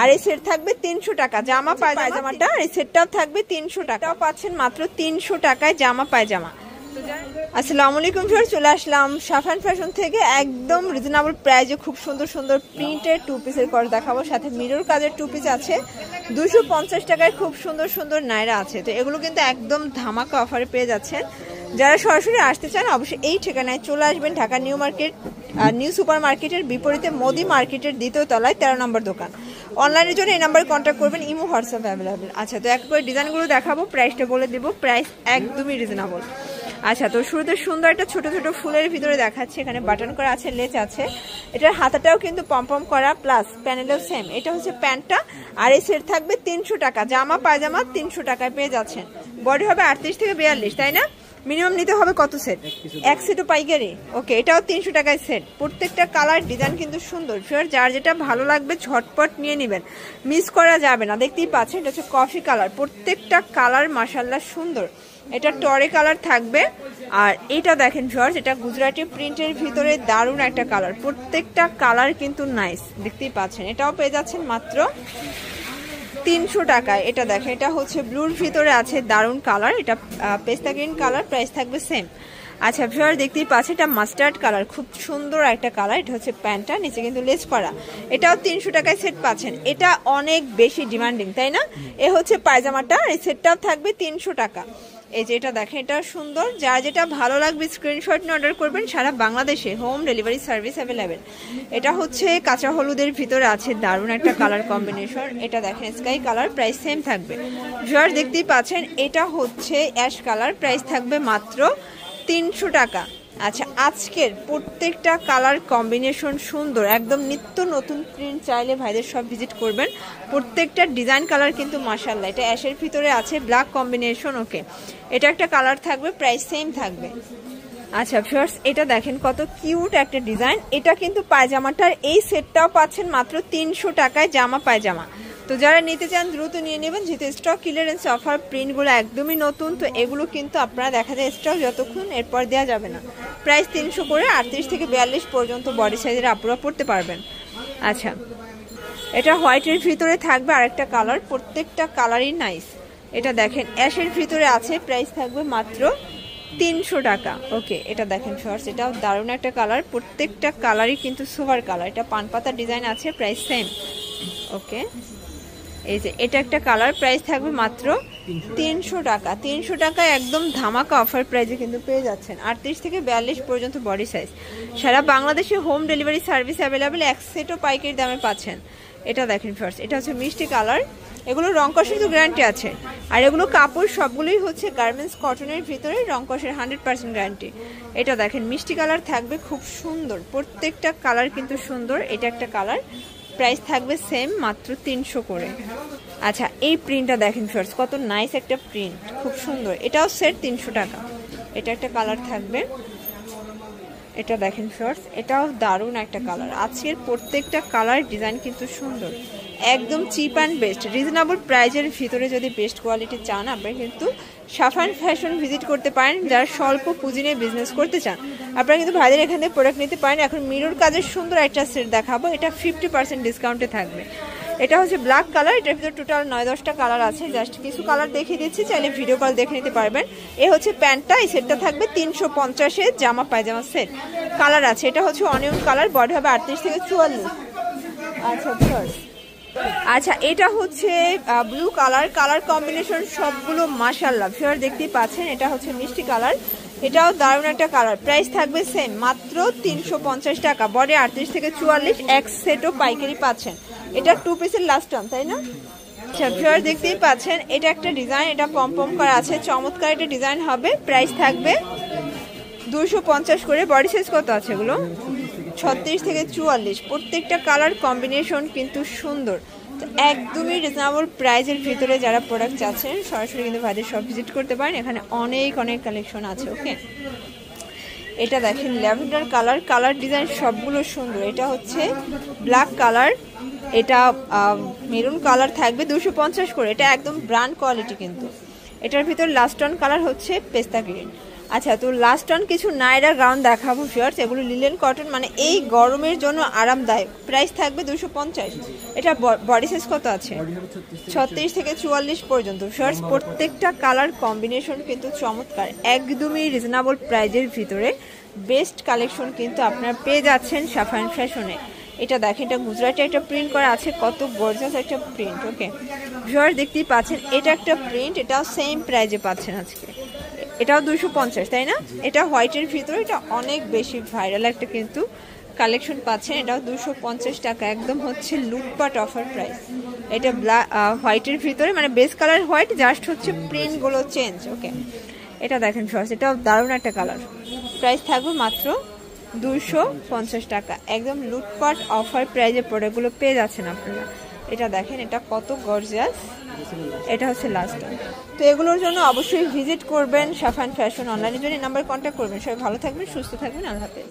আর এই সেট থাকবে 300 টাকা। জামা পায়জামাটা এই সেটটাও থাকবে 300 টাকা। পাচ্ছেন মাত্র 300 টাকায় জামা পায়জামা। আসসালামু আলাইকুম ভিউয়ার, চলে আসলাম সাফান ফ্যাশন থেকে একদম রিজনেবল প্রাইসে খুব সুন্দর সুন্দর প্রিন্টের টু পিসের কর দেখাবো। সাথে মিরর কাজের টু পিস আছে 250 টাকায়। খুব সুন্দর সুন্দর নাইরা আছে, তো এগুলো কিন্তু একদম ধামাকা অফারে পেয়ে যাচ্ছেন। যারা সরাসরি আসতে চান অবশ্যই এই ঠিকানায় চলে আসবেন। Dhaka new market new super মার্কেটের বিপরীতে মোদি মার্কেটের দ্বিতীয় তলায় 13 নম্বর দোকান। অনলাইনের জন্য এই নাম্বারে কন্ট্যাক্ট করবেন, ইমো হোয়াটসঅ্যাপ অ্যাভেলেবেল। আচ্ছা, তো এক করে ডিজাইনগুলো দেখাবো, প্রাইসটা বলে দেবো। প্রাইস একদমই রিজনেবল। আচ্ছা, তো শুরুতে সুন্দর একটা ছোট ছোট ফুলের ভিতরে দেখাচ্ছে। এখানে বাটন করা আছে, লেস আছে, এটার হাতাটাও কিন্তু পম করা, প্লাস প্যানেলও সেম। এটা হচ্ছে প্যান্টটা, আর এই সেট থাকবে 300 টাকা। জামা পায়জামা 300 টাকায় পেয়ে যাচ্ছেন। বডি হবে 38 থেকে 42, তাই না? মিনিমাম নিতে হবে কত সেট? এক সেটও পাইকারি। ওকে, এটাও 300 টাকায় সেট। প্রত্যেকটা কালার ডিজাইন কিন্তু সুন্দর। যার যেটা ভালো লাগবে ঝটপট নিয়ে নেবেন, মিস করা যাবে না। দেখতেই পাচ্ছেন এটা হচ্ছে কফি কালার। প্রত্যেকটা কালার মাশাআল্লাহ সুন্দর। এটা টরে কালার থাকবে। আর এটা দেখেন ভিউয়ার্স, এটা গুজরাটি প্রিন্টের ভিতরে দারুণ একটা কালার। প্রত্যেকটা কালার কিন্তু নাইস, দেখতেই পাচ্ছেন। এটাও পেয়ে যাচ্ছেন মাত্র 300 টাকায়। এটা দেখেন, এটা হচ্ছে ব্লুর ভিতরে আছে, দারুণ কালার। এটা পেস্তা গ্রিন কালার, প্রাইস থাকবে সেম। আচ্ছা ভিউয়ার, দেখতেই পাচ্ছেন এটা মাস্টার্ড কালার, খুব সুন্দর একটা কালার। এটা হচ্ছে প্যান্টটা, নিচে কিন্তু লেস করা। এটাও 300 টাকায় সেট পাচ্ছেন। এটা অনেক বেশি ডিমান্ডিং, তাই না? এ হচ্ছে পায়জামাটা, এই সেটটাও থাকবে 300 টাকা। এই যে এটা দেখেন, এটা সুন্দর। যার যেটা ভালো লাগবে স্ক্রিনশট নিয়ে অর্ডার করবেন। সারা বাংলাদেশে হোম ডেলিভারি সার্ভিস অ্যাভেলেবেল। এটা হচ্ছে কাঁচা হলুদের ভিতরে আছে, দারুণ একটা কালার কম্বিনেশন। এটা দেখেন স্কাই কালার, প্রাইস সেম থাকবে। ভিউয়ার দেখতেই পাচ্ছেন, এটা হচ্ছে অ্যাশ কালার, প্রাইস থাকবে মাত্র 300 টাকা। আচ্ছা, আজকের প্রত্যেকটা কালার কম্বিনেশন সুন্দর, একদম নিত্য নতুন প্রিন্ট। চাইলে ভাইদের সব ভিজিট করবেন। প্রত্যেকটা ডিজাইন কালার কিন্তু মাশাআল্লাহ। এটা অ্যাশের ভিতরে আছে, ব্ল্যাক কম্বিনেশন। ওকে, এটা একটা কালার থাকবে, প্রাইস সেম থাকবে। আচ্ছা ভিউয়ার্স, এটা দেখেন কত কিউট একটা ডিজাইন। এটা কিন্তু পায়জামাটার এই সেটটাও পাচ্ছেন মাত্র 300 টাকায়, জামা পায়জামা। তো যারা নিতে চান দ্রুত নিয়ে নেবেন, যেহেতু স্টক ক্লিয়ারেন্স অফার। প্রিন্টগুলো একদমই নতুন, তো এগুলো কিন্তু আপনারা দেখা যায় স্টক যতক্ষণ এরপর দেওয়া যাবে না। প্রাইস 300 করে, 38 থেকে 42 পর্যন্ত বডি সাইজের আপুরা পড়তে পারবেন। আচ্ছা, এটা হোয়াইটের ভিতরে থাকবে আরেকটা কালার। প্রত্যেকটা কালারই নাইস। এটা দেখেন অ্যাশের ভিতরে আছে, প্রাইস থাকবে মাত্র 300 টাকা। ওকে, এটা দেখেন শর্টস, এটাও দারুণ একটা কালার। প্রত্যেকটা কালারই কিন্তু সুপার কালার। এটা পানপাতা ডিজাইন আছে, প্রাইস সেম। ওকে, এই যে এটা একটা কালার, প্রাইস থাকবে মাত্র 300 টাকা। 300 টাকায় একদম ধামাকা অফার প্রাইসে কিন্তু পেয়ে যাচ্ছেন। 38 থেকে 42 পর্যন্ত বডি সাইজ। সারা বাংলাদেশে হোম ডেলিভারি সার্ভিস অ্যাভেলেবেল। এক সেটও পাইকারি দামে পাচ্ছেন। এটা দেখেন ফার্স্ট, এটা হচ্ছে মিষ্টি কালার। এগুলো রং কষের তো গ্যারান্টি আছে। আর এগুলো কাপড় সবগুলোই হচ্ছে গার্মেন্টস কটনের ভিতরে, রং কষের 100% গ্যারান্টি। এটা দেখেন মিষ্টি কালার থাকবে, খুব সুন্দর। প্রত্যেকটা কালার কিন্তু সুন্দর। এটা একটা কালার, প্রাইস থাকবে সেম মাত্র 300 করে। আচ্ছা, এই প্রিন্টটা দেখেন ফার্স্ট, কত নাইস একটা প্রিন্ট, খুব সুন্দর। এটাও সেট 300 টাকা। এটা একটা কালার থাকবে। এটা দেখেন ফার্স্ট, এটাও দারুণ একটা কালার। আজকের প্রত্যেকটা কালার ডিজাইন কিন্তু সুন্দর, একদম চিপ অ্যান্ড বেস্ট রিজনেবল প্রাইজের ভিতরে। যদি বেস্ট কোয়ালিটি চান আপনারা কিন্তু সাফান ফ্যাশন ভিজিট করতে পারেন। যারা স্বল্প পুঁজি নিয়ে বিজনেস করতে চান আপনারা কিন্তু ভাইদের এখান থেকে প্রোডাক্ট নিতে পারেন। এখন মিরর কাজের সুন্দর একটা সেট দেখাবো, এটা 50% ডিসকাউন্টে থাকবে। এটা হচ্ছে ব্ল্যাক কালার। এটার ভিতরে টোটাল 9-10টা কালার আছে, জাস্ট কিছু কালার দেখিয়ে দিচ্ছি, চাইলে ভিডিও কল দেখে নিতে পারবেন। এ হচ্ছে প্যান্টটা, এই সেটটা থাকবে 350-এ। জামা পায়জামা সেট কালার আছে। এটা হচ্ছে অনিয়ন কালার, বডি হবে 38 থেকে 44। আচ্ছা, এটা হচ্ছে ব্লু কালার। কালার কম্বিনেশন সবগুলো মাশাআল্লাহ। ভিউয়ার দেখতেই পাচ্ছেন, এটা হচ্ছে মিষ্টি কালার। এটাও দারুণ একটা কালার, প্রাইস থাকবে সেম মাত্র 350 টাকা। বডি 38 থেকে 44, এক সেটও পাইকারি পাচ্ছেন। এটা টু পিসের লাস্ট টান, তাই না? আচ্ছা ভিউয়ার দেখতেই পাচ্ছেন, এটা একটা ডিজাইন, এটা পম করা আছে, চমৎকার একটা ডিজাইন হবে। প্রাইস থাকবে 250 করে। বডি সাইজ কত আছে এগুলো? 36 থেকে 44। প্রত্যেকটা কালার কম্বিনেশন কিন্তু সুন্দর। একদমই রিজনেবল প্রাইজের ভিতরে যারা প্রোডাক্ট চাচ্ছেন সরাসরি কিন্তু ভাইদের সব ভিজিট করতে পারেন। এখানে অনেক কালেকশন আছে। ওকে, এটা দেখেন ল্যাভেন্ডার কালার। কালার ডিজাইন সবগুলো সুন্দর। এটা হচ্ছে ব্ল্যাক কালার, এটা মেরুন কালার থাকবে 250 করে। এটা একদম ব্র্যান্ড কোয়ালিটি কিন্তু। এটার ভিতর লাস্ট অন কালার হচ্ছে পেস্তা গ্রিন। আচ্ছা, তো লাস্ট অন কিছু নাইরা গাউন দেখাবো ভিউয়ার্স। এগুলো লিলেন কটন, মানে এই গরমের জন্য আরামদায়ক। প্রাইস থাকবে 250। এটা বডি সাইজ কত আছে? 36 থেকে 44 পর্যন্ত ভিউয়ার্স। প্রত্যেকটা কালার কম্বিনেশন কিন্তু চমৎকার, একদমই রিজনেবল প্রাইজের ভিতরে বেস্ট কালেকশন কিন্তু আপনারা পেয়ে যাচ্ছেন সাফায়ান ফ্যাশনে। এটা দেখেন, এটা গুজরাটি একটা প্রিন্ট করা আছে, কত গর্জিয়াস একটা প্রিন্ট। ওকে ভিউয়ার্স, দেখতেই পাচ্ছেন এটা একটা প্রিন্ট, এটাও সেম প্রাইজে পাচ্ছেন আজকে। এটাও 250, তাই না? এটা হোয়াইটের ভিতরে, এটা অনেক বেশি ভাইরাল একটা কিন্তু কালেকশন পাচ্ছেন। এটাও 250 টাকা, একদম হচ্ছে লুটপাট অফার প্রাইস। এটা হোয়াইটের ভিতরে, মানে বেস কালার হোয়াইট, জাস্ট হচ্ছে প্রিন্টগুলো চেঞ্জ। ওকে, এটা দেখেন ফার্স্ট, এটাও দারুণ একটা কালার। প্রাইস থাকবে মাত্র 250 টাকা, একদম লুটপাট অফার প্রাইজে প্রোডাক্টগুলো পেয়ে যাচ্ছেন আপনারা। এটা দেখেন, এটা কত গর্জিয়াস। এটা হচ্ছে লাস্ট। তো এগুলোর জন্য অবশ্যই ভিজিট করবেন সাফায়ান ফ্যাশন অনলাইনের জন্য, নাম্বার কন্ট্যাক্ট করবেন। সবাই ভালো থাকবেন, সুস্থ থাকবেন, আল্লাহ হাফেজ।